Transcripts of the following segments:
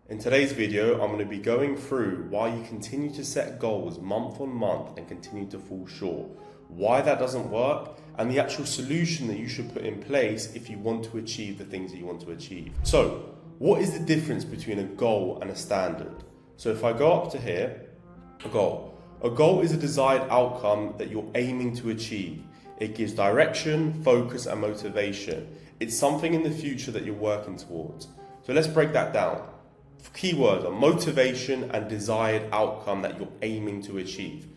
In today's video, I'm going to be going through why you continue to set goals month on month and continue to fall short, why that doesn't work, and the actual solution that you should put in place if you want to achieve the things that you want to achieve. So, what is the difference between a goal and a standard? So if I go up to here, a goal is a desired outcome that you're aiming to achieve. It gives direction, focus, and motivation. It's something in the future that you're working towards. So let's break that down. Keywords are motivation and desired outcome that you're aiming to achieve.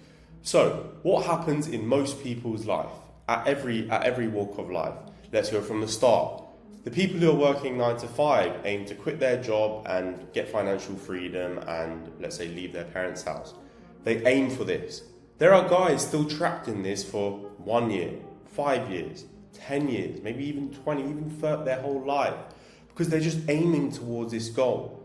So what happens in most people's life, at every walk of life? Let's go from the start. The people who are working 9 to 5 aim to quit their job and get financial freedom and, let's say, leave their parents' house. They aim for this. There are guys still trapped in this for 1 year, 5 years, 10 years, maybe even 20, even 30, their whole life, because they're just aiming towards this goal.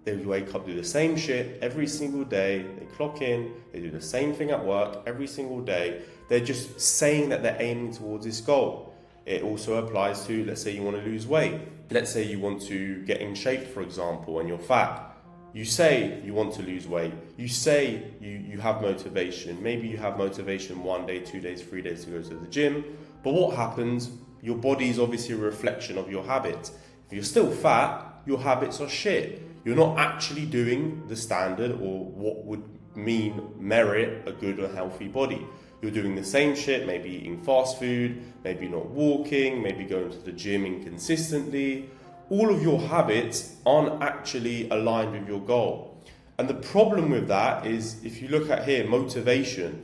They wake up, do the same shit every single day, they clock in, they do the same thing at work every single day. They're just saying that they're aiming towards this goal. It also applies to, let's say you want to lose weight. Let's say you want to get in shape, for example, and you're fat. You say you want to lose weight. You say you have motivation. Maybe you have motivation 1 day, 2 days, 3 days to go to the gym. But what happens? Your body is obviously a reflection of your habits. If you're still fat, your habits are shit. You're not actually doing the standard or what would merit a good or healthy body. You're doing the same shit, maybe eating fast food, maybe not walking, maybe going to the gym inconsistently. All of your habits aren't actually aligned with your goal. And the problem with that is, if you look at here, motivation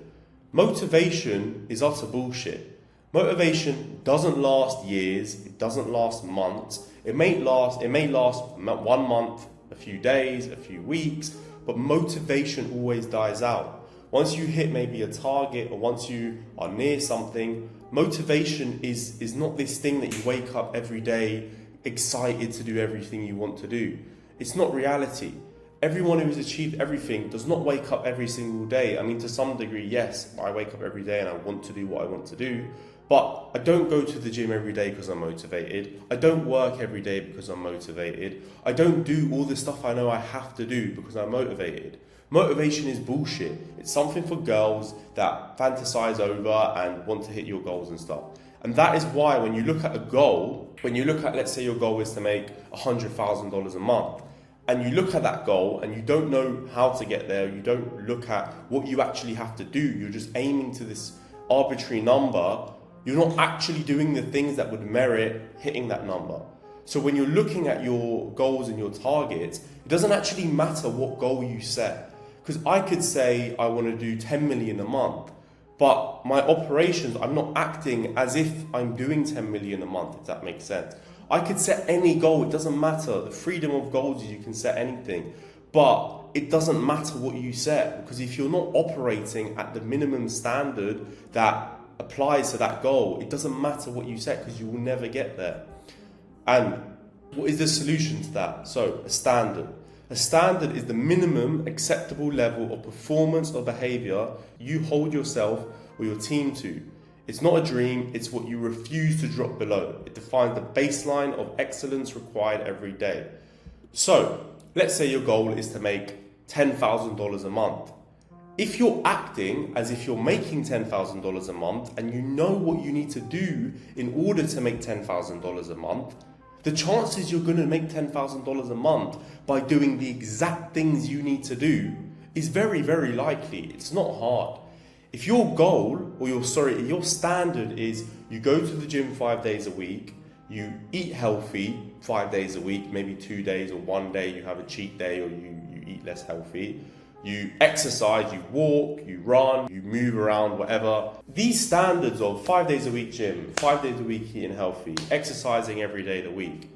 is utter bullshit. Motivation doesn't last years, it doesn't last months. It may last 1 month, a few days, a few weeks, but motivation always dies out. Once you hit maybe a target or once you are near something, motivation is not this thing that you wake up every day excited to do everything you want to do. It's not reality. Everyone who has achieved everything does not wake up every single day. I mean, to some degree, yes, I wake up every day and I want to do what I want to do, but I don't go to the gym every day because I'm motivated. I don't work every day because I'm motivated. I don't do all the stuff I know I have to do because I'm motivated. Motivation is bullshit. It's something for girls that fantasize over and want to hit your goals and stuff. And that is why when you look at a goal, let's say your goal is to make $100,000 a month, and you look at that goal and you don't know how to get there, you don't look at what you actually have to do, you're just aiming to this arbitrary number, you're not actually doing the things that would merit hitting that number. So when you're looking at your goals and your targets, it doesn't actually matter what goal you set. Because I could say I want to do 10 million a month, but my operations, I'm not acting as if I'm doing 10 million a month, if that makes sense. I could set any goal, it doesn't matter. The freedom of goals is you can set anything, but it doesn't matter what you set, because if you're not operating at the minimum standard that applies to that goal, it doesn't matter what you set because you will never get there. And what is the solution to that? So, a standard. A standard is the minimum acceptable level of performance or behavior you hold yourself or your team to. It's not a dream, it's what you refuse to drop below. It defines the baseline of excellence required every day. So, let's say your goal is to make $10,000 a month. If you're acting as if you're making $10,000 a month and you know what you need to do in order to make $10,000 a month, the chances you're going to make $10,000 a month by doing the exact things you need to do is very, very likely. It's not hard. If your goal, your standard is you go to the gym 5 days a week, you eat healthy 5 days a week, maybe 2 days or 1 day you have a cheat day or you eat less healthy, you exercise, you walk, you run, you move around, whatever. These standards of 5 days a week gym, 5 days a week eating healthy, exercising every day of the week,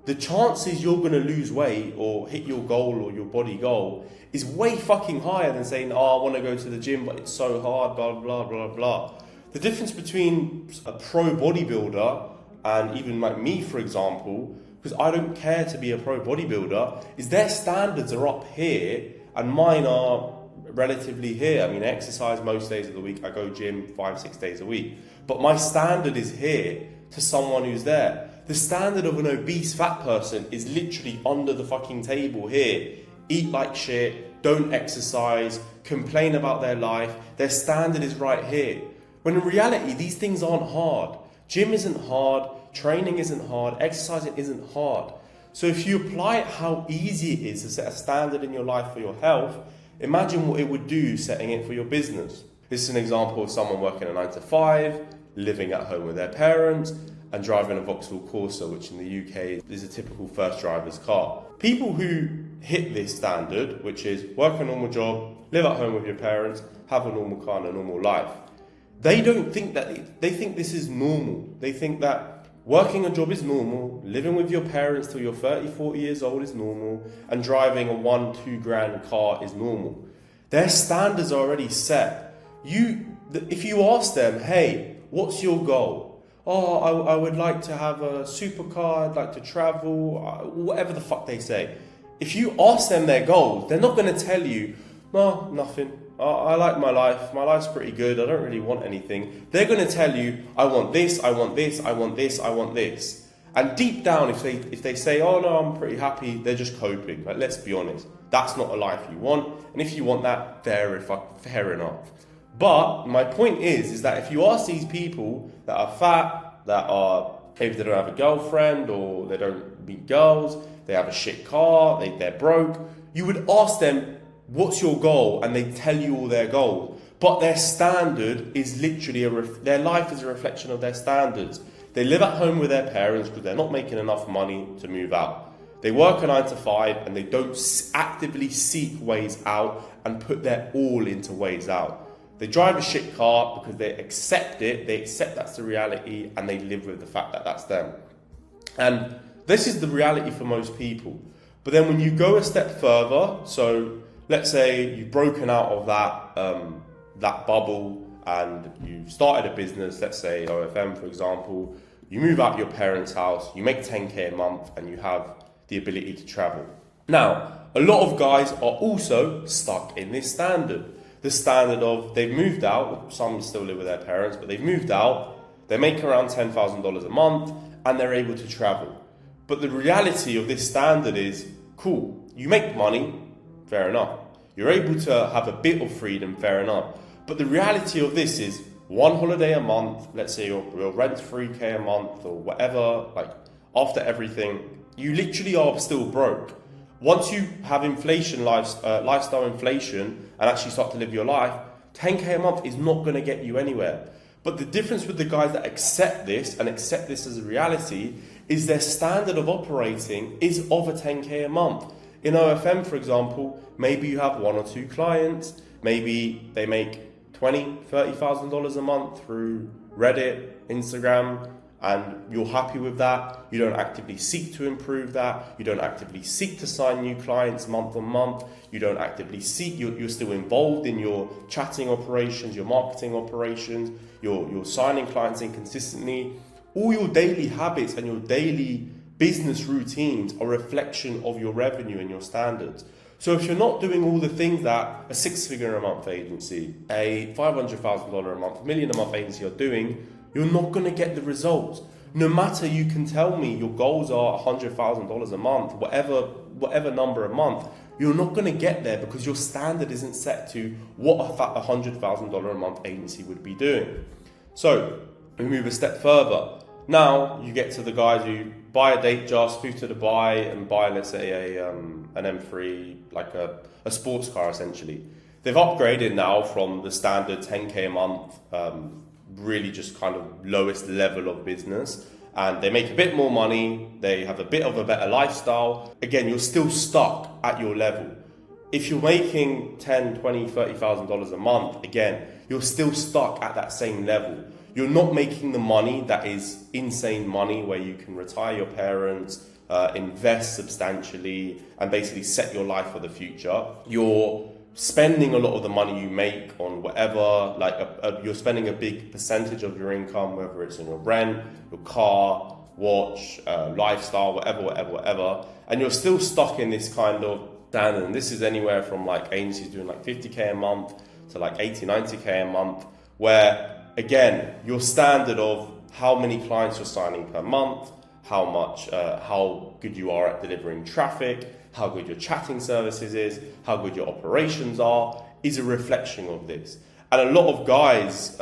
the chances you're going to lose weight or hit your goal or your body goal is way fucking higher than saying, I want to go to the gym, but it's so hard, blah, blah, blah, blah. The difference between a pro bodybuilder and even like me, for example, because I don't care to be a pro bodybuilder, is their standards are up here and mine are relatively here. I mean, I exercise most days of the week. I go gym 5-6 days a week. But my standard is here to someone who's there. the standard of an obese fat person is literally under the fucking table here. Eat like shit, don't exercise, complain about their life. Their standard is right here. When in reality, these things aren't hard. Gym isn't hard, training isn't hard, exercising isn't hard. So if you apply how easy it is to set a standard in your life for your health, imagine what it would do setting it for your business. This is an example of someone working a 9 to 5, living at home with their parents, and driving a Vauxhall Corsa, which in the UK is a typical first driver's car. People who hit this standard, which is work a normal job, live at home with your parents, have a normal car and a normal life, they don't think that, they think this is normal. They think that working a job is normal, living with your parents till you're 30, 40 years old is normal, and driving a 1-2 grand car is normal. Their standards are already set. If you ask them, hey, what's your goal? Oh, I would like to have a supercar, I'd like to travel, whatever the fuck they say. If you ask them their goals, they're not going to tell you, no, nothing. I like my life. My life's pretty good. I don't really want anything. They're going to tell you, I want this, I want this, I want this, I want this. And deep down, if they say, oh no, I'm pretty happy, they're just coping. Like, let's be honest. That's not a life you want. And if you want that, fair enough. But my point is that if you ask these people that are fat, that are, maybe they don't have a girlfriend or they don't meet girls, they have a shit car, they're broke, you would ask them, what's your goal? And they tell you all their goals. But their standard is literally, their life is a reflection of their standards. They live at home with their parents because they're not making enough money to move out. They work a 9 to 5 and they don't actively seek ways out and put their all into ways out. They drive a shit car because they accept it, they accept that's the reality, and they live with the fact that that's them. And this is the reality for most people. But then when you go a step further, so let's say you've broken out of that bubble and you've started a business, let's say OFM for example, you move out of your parents' house, you make 10k a month and you have the ability to travel. Now, a lot of guys are also stuck in this standard. The standard of they've moved out, some still live with their parents, but they've moved out, they make around $10,000 a month and they're able to travel. But the reality of this standard is, cool, you make money, fair enough. You're able to have a bit of freedom, fair enough. But the reality of this is one holiday a month, let's say your rent's 3k a month or whatever, like after everything, you literally are still broke. Once you have inflation, lifestyle inflation, and actually start to live your life, 10k a month is not going to get you anywhere. But the difference with the guys that accept this and accept this as a reality is their standard of operating is of a 10k a month. In OFM, for example, maybe you have 1 or 2 clients, maybe they make $20,000, $30,000 a month through Reddit, Instagram, and you're happy with that. You don't actively seek to improve that. You don't actively seek to sign new clients month on month. You don't actively seek, you're still involved in your chatting operations, your marketing operations, you're signing clients in consistently. All your daily habits and your daily business routines are a reflection of your revenue and your standards. So if you're not doing all the things that a 6-figure a month agency, a $500,000 a month, $1 million a month agency are doing, you're not going to get the results. No matter, you can tell me your goals are $100,000 a month, whatever number a month, you're not going to get there because your standard isn't set to what a $100,000 a month agency would be doing. So we move a step further. Now you get to the guys who buy a date just, move to Dubai and buy, let's say, an M3, like a sports car essentially. They've upgraded now from the standard 10k a month, really just kind of lowest level of business, and they make a bit more money, they have a bit of a better lifestyle. Again, you're still stuck at your level. If you're making $10,000, $20,000, $30,000 a month, again, you're still stuck at that same level. You're not making the money that is insane money where you can retire your parents, invest substantially, and basically set your life for the future. You're spending a lot of the money you make on whatever, like you're spending a big percentage of your income, whether it's on your rent, your car, watch, lifestyle, whatever, and you're still stuck in this kind of standard. And this is anywhere from like agencies doing like 50k a month to like 80, 90k a month, where again, your standard of how many clients you're signing per month, how good you are at delivering traffic, how good your chatting services is, how good your operations are, is a reflection of this. And a lot of guys,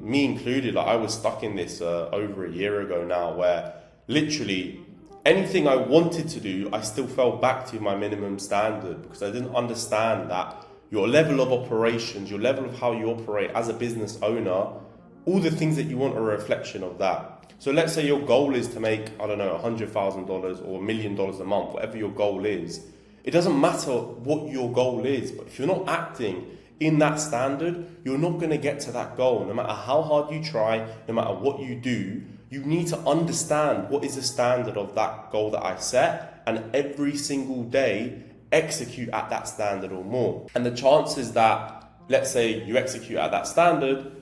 me included, like I was stuck in this over a year ago now, where literally anything I wanted to do, I still fell back to my minimum standard because I didn't understand that your level of operations, your level of how you operate as a business owner, all the things that you want are a reflection of that. So let's say your goal is to make, I don't know, $100,000 or $1 million a month, whatever your goal is. It doesn't matter what your goal is, but if you're not acting in that standard, you're not going to get to that goal. No matter how hard you try, no matter what you do, you need to understand what is the standard of that goal that I set, and every single day execute at that standard or more. And the chances that, let's say you execute at that standard,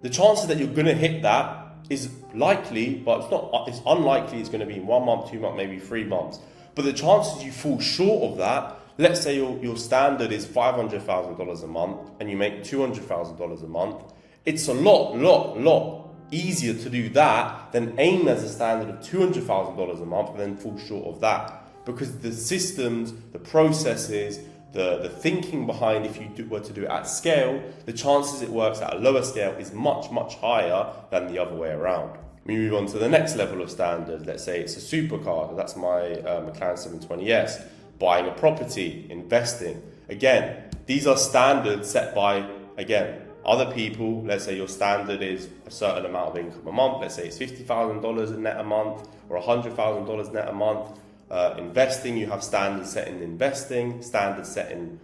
the chances that you're going to hit that is likely, but it's unlikely it's going to be in 1 month, 2 months, maybe 3 months. But the chances you fall short of that, let's say your standard is $500,000 a month and you make $200,000 a month, it's a lot easier to do that than aim as a standard of $200,000 a month and then fall short of that. Because the systems, the processes, the thinking behind, if you were to do it at scale, the chances it works at a lower scale is much higher than the other way around. We move on to the next level of standard. Let's say it's a supercar. That's my McLaren 720S. Buying a property, investing. Again, these are standards set by, again, other people. Let's say your standard is a certain amount of income a month. Let's say it's $50,000 net a month or $100,000 net a month. Investing, you have standards set in investing, standards set in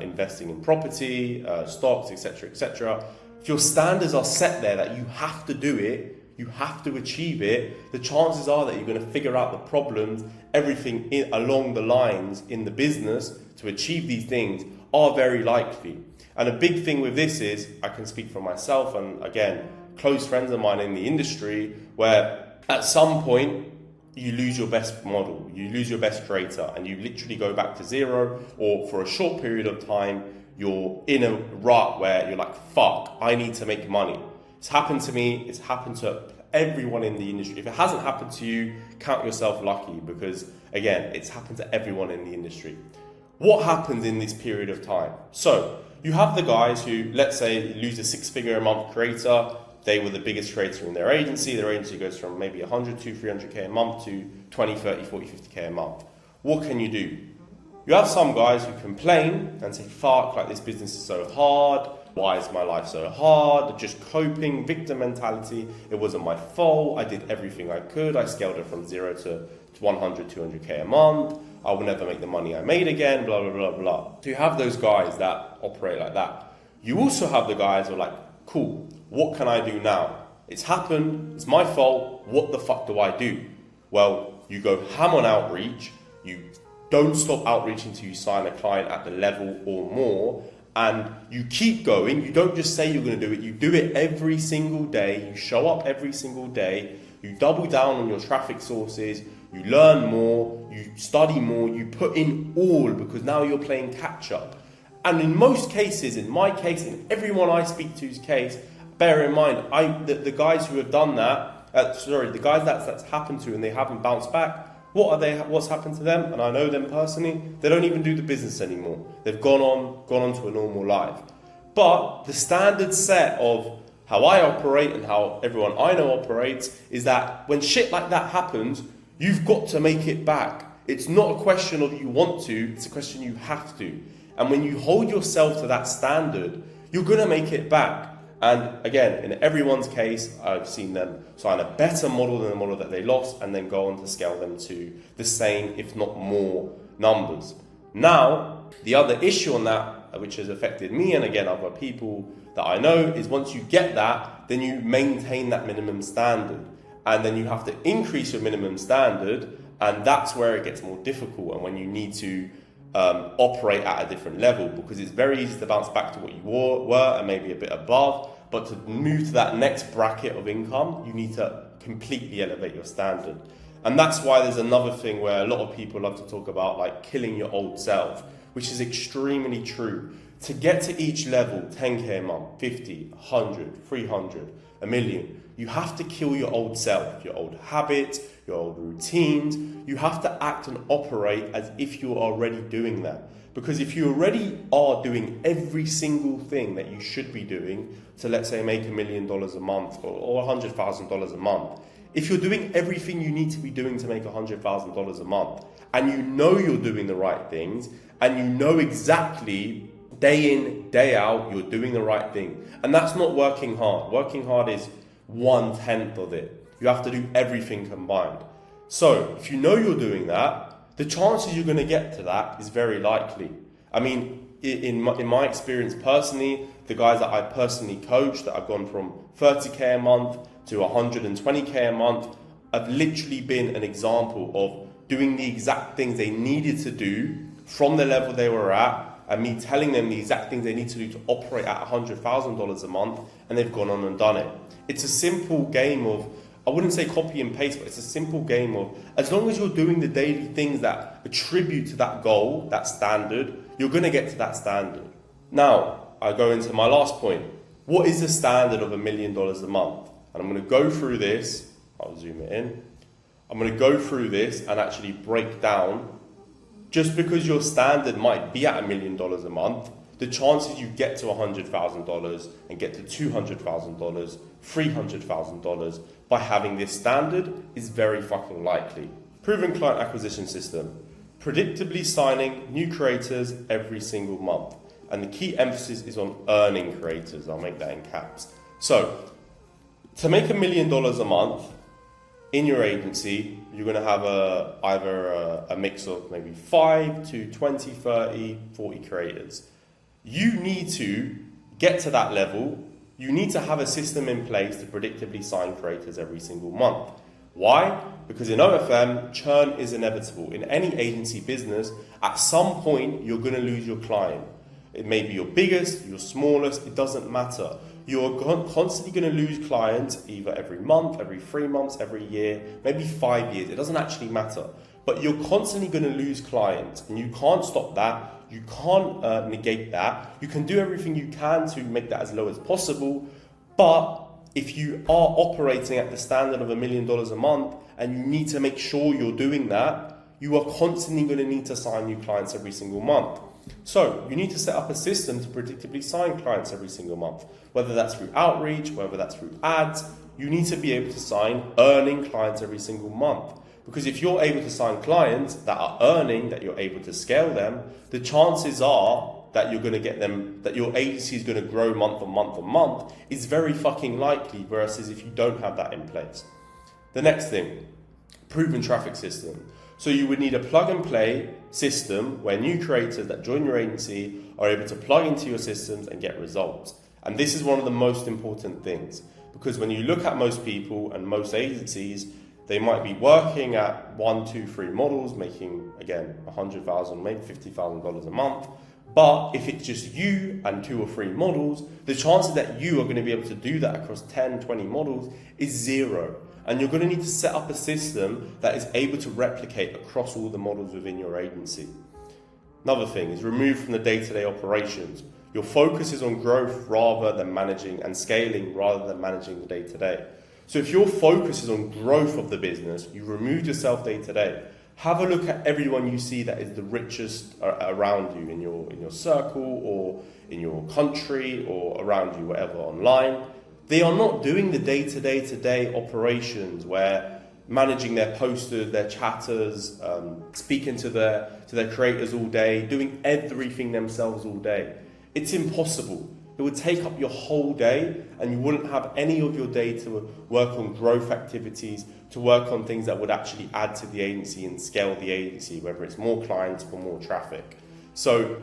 investing in property, stocks, etc., etc. If your standards are set there that you have to do it, you have to achieve it, the chances are that you're going to figure out the problems, everything along the lines in the business to achieve these things are very likely. And a big thing with this is, I can speak for myself and again, close friends of mine in the industry, where at some point you lose your best model, you lose your best creator, and you literally go back to zero, or for a short period of time, you're in a rut where you're like, fuck, I need to make money. It's happened to me, it's happened to everyone in the industry. If it hasn't happened to you, count yourself lucky, because again, it's happened to everyone in the industry. What happens in this period of time? So, you have the guys who, let's say, lose a 6-figure a month creator. They were the biggest creator in their agency. Their agency goes from maybe 100 to 300k a month to 20, 30, 40, 50k a month. What can you do? You have some guys who complain and say, fuck, like this business is so hard. Why is my life so hard? Just coping, victim mentality. It wasn't my fault. I did everything I could. I scaled it from 0 to 100, 200k a month. I will never make the money I made again, blah, blah, blah, blah. So you have those guys that operate like that. You also have the guys who are like, cool, what can I do now? It's happened, it's my fault, what the fuck do I do? Well, you go ham on outreach, you don't stop outreaching until you sign a client at the level or more, and you keep going. You don't just say you're going to do it, you do it every single day, you show up every single day, you double down on your traffic sources, you learn more, you study more, you put in all, because now you're playing catch up. And in most cases, in my case, in everyone I speak to's case, bear in mind, the guys who have done that, the guys that's happened to and they haven't bounced back, what's happened to them? And I know them personally, they don't even do the business anymore. They've gone on to a normal life. But the standard set of how I operate and how everyone I know operates is that when shit like that happens, you've got to make it back. It's not a question of you want to, it's a question you have to. And when you hold yourself to that standard, you're going to make it back. And again, in everyone's case, I've seen them sign a better model than the model that they lost and then go on to scale them to the same, if not more, numbers. Now, the other issue on that, which has affected me and again other people that I know, is once you get that, then you maintain that minimum standard. And then you have to increase your minimum standard, and that's where it gets more difficult and when you need to operate at a different level, because it's very easy to bounce back to what you were and maybe a bit above, but to move to that next bracket of income, you need to completely elevate your standard. And that's why there's another thing where a lot of people love to talk about, like killing your old self, which is extremely true. To get to each level, 10k a month, 50, 100, 300, a million, you have to kill your old self, your old habits, your old routines. You have to act and operate as if you're already doing that. Because if you already are doing every single thing that you should be doing to, let's say, make $1 million a month or $100,000 a month, if you're doing everything you need to be doing to make $100,000 a month, and you know you're doing the right things, and you know exactly day in, day out, you're doing the right thing. And that's not working hard. Working hard is 1/10 of it. You have to do everything combined. So if you know you're doing that, the chances you're going to get to that is very likely. I mean, in my experience personally, the guys that I personally coach that have gone from 30k a month to 120k a month have literally been an example of doing the exact things they needed to do from the level they were at, and me telling them the exact things they need to do to operate at $100,000 a month, and they've gone on and done it. It's a simple game of, I wouldn't say copy and paste, but it's a simple game of, as long as you're doing the daily things that attribute to that goal, that standard, you're going to get to that standard. Now, I go into my last point. What is the standard of $1 million a month? And I'm going to go through this. I'll zoom it in. I'm going to go through this and actually break down. Just because your standard might be at $1 million a month, the chances you get to $100,000 and get to $200,000, $300,000 by having this standard is very fucking likely. Proven client acquisition system. Predictably signing new creators every single month. And the key emphasis is on earning creators. I'll make that in caps. So, to make $1 million a month in your agency, you're going to have either a mix of maybe 5 to 20, 30, 40 creators. You need to get to that level. You need to have a system in place to predictably sign creators every single month. Why? Because in OFM, churn is inevitable. In any agency business, at some point, you're going to lose your client. It may be your biggest, your smallest, it doesn't matter. You're constantly going to lose clients either every month, every 3 months, every year, maybe 5 years. It doesn't actually matter. But you're constantly going to lose clients, and you can't stop that. You can't negate that. You can do everything you can to make that as low as possible. But if you are operating at the standard of $1 million a month and you need to make sure you're doing that, you are constantly going to need to sign new clients every single month. So you need to set up a system to predictably sign clients every single month. Whether that's through outreach, whether that's through ads, you need to be able to sign earning clients every single month. Because if you're able to sign clients that are earning, that you're able to scale them, the chances are that you're going to get them, that your agency is going to grow month on month on month is very fucking likely, versus if you don't have that in place. The next thing, proven traffic system. So you would need a plug and play system where new creators that join your agency are able to plug into your systems and get results. And this is one of the most important things, because when you look at most people and most agencies, they might be working at 1, 2, 3 models, making, again, $100,000, maybe $50,000 a month. But if it's just you and 2 or 3 models, the chances that you are going to be able to do that across 10, 20 models is 0. And you're going to need to set up a system that is able to replicate across all the models within your agency. Another thing is remove from the day-to-day operations. Your focus is on growth rather than managing, and scaling rather than managing the day-to-day. So if your focus is on growth of the business, you remove yourself day-to-day. Have a look at everyone you see that is the richest around you in your circle or in your country or around you, whatever, online. They are not doing the day-to-day operations where managing their posters, their chatters, speaking to their creators all day, doing everything themselves all day. It's impossible. It would take up your whole day, and you wouldn't have any of your day to work on growth activities, to work on things that would actually add to the agency and scale the agency, whether it's more clients or more traffic. So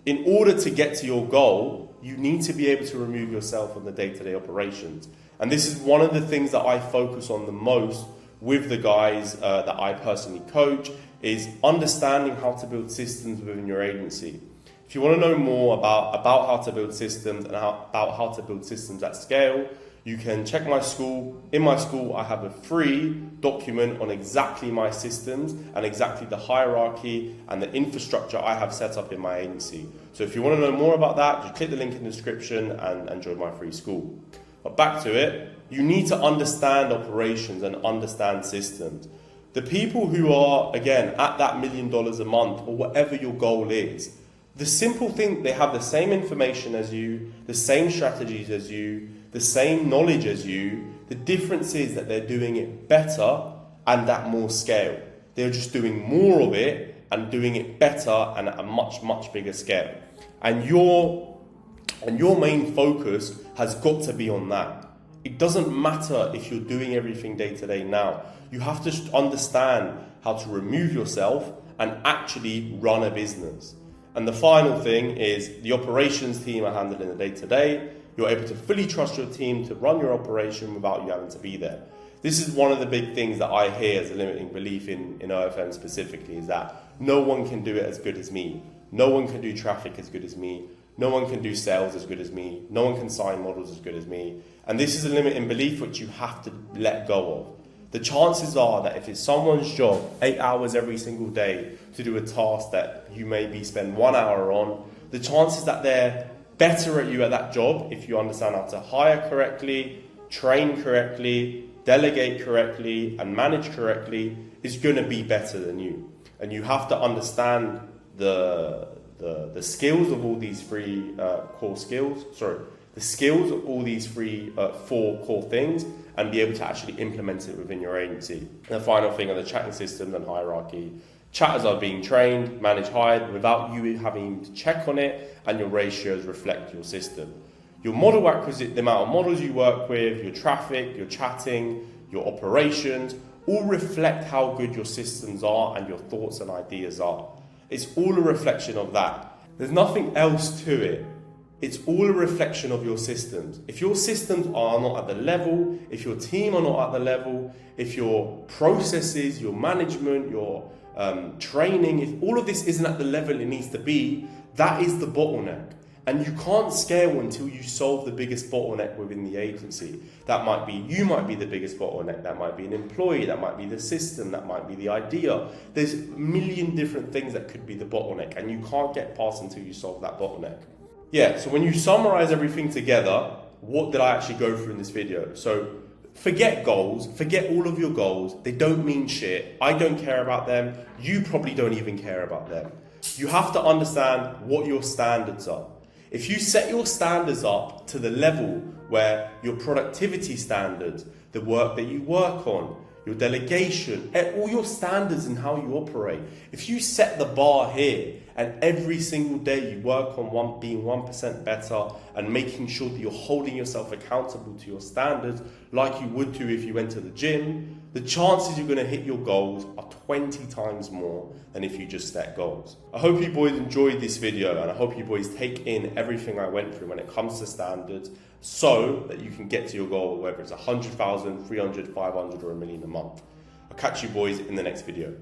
in order to get to your goal, you need to be able to remove yourself from the day-to-day operations. And this is one of the things that I focus on the most with the guys that I personally coach, is understanding how to build systems within your agency. If you want to know more about how to build systems and about how to build systems at scale, you can check my school. In my school, I have a free document on exactly my systems and exactly the hierarchy and the infrastructure I have set up in my agency. So if you want to know more about that, just click the link in the description and join my free school. But back to it, you need to understand operations and understand systems. The people who are, again, at that $1 million a month or whatever your goal is, the simple thing, they have the same information as you, the same strategies as you, the same knowledge as you. The difference is that they're doing it better and at more scale. They're just doing more of it and doing it better and at a much, much bigger scale. And your main focus has got to be on that. It doesn't matter if you're doing everything day to day now. You have to understand how to remove yourself and actually run a business. And the final thing is the operations team are handling the day to day. You're able to fully trust your team to run your operation without you having to be there. This is one of the big things that I hear as a limiting belief in OFM specifically, is that no one can do it as good as me. No one can do traffic as good as me. No one can do sales as good as me. No one can sign models as good as me. And this is a limiting belief which you have to let go of. The chances are that if it's someone's job, 8 hours every single day to do a task that you maybe spend 1 hour on, the chances that they're better at you at that job, if you understand how to hire correctly, train correctly, delegate correctly, and manage correctly, is going to be better than you. And you have to understand the skills of all these three the skills of all these four core things, and be able to actually implement it within your agency. And the final thing are the chatting systems and hierarchy. Chatters are being trained, managed, hired without you having to check on it, and your ratios reflect your system. Your model acquisition, the amount of models you work with, your traffic, your chatting, your operations, all reflect how good your systems are and your thoughts and ideas are. It's all a reflection of that. There's nothing else to it. It's all a reflection of your systems. If your systems are not at the level, if your team are not at the level, if your processes, your management, your training, if all of this isn't at the level it needs to be, that is the bottleneck. And you can't scale until you solve the biggest bottleneck within the agency. That might be, you might be the biggest bottleneck, that might be an employee, that might be the system, that might be the idea. There's a million different things that could be the bottleneck, and you can't get past until you solve that bottleneck. Yeah, so when you summarize everything together, what did I actually go through in this video? So forget goals, forget all of your goals. They don't mean shit. I don't care about them. You probably don't even care about them. You have to understand what your standards are. If you set your standards up to the level where your productivity standards, the work that you work on, your delegation, all your standards and how you operate, if you set the bar here and every single day you work on being 1% better and making sure that you're holding yourself accountable to your standards like you would do if you went to the gym, the chances you're going to hit your goals are 20 times more than if you just set goals. I hope you boys enjoyed this video, and I hope you boys take in everything I went through when it comes to standards so that you can get to your goal, whether it's 100,000, 300, 500 or $1 million a month. I'll catch you boys in the next video.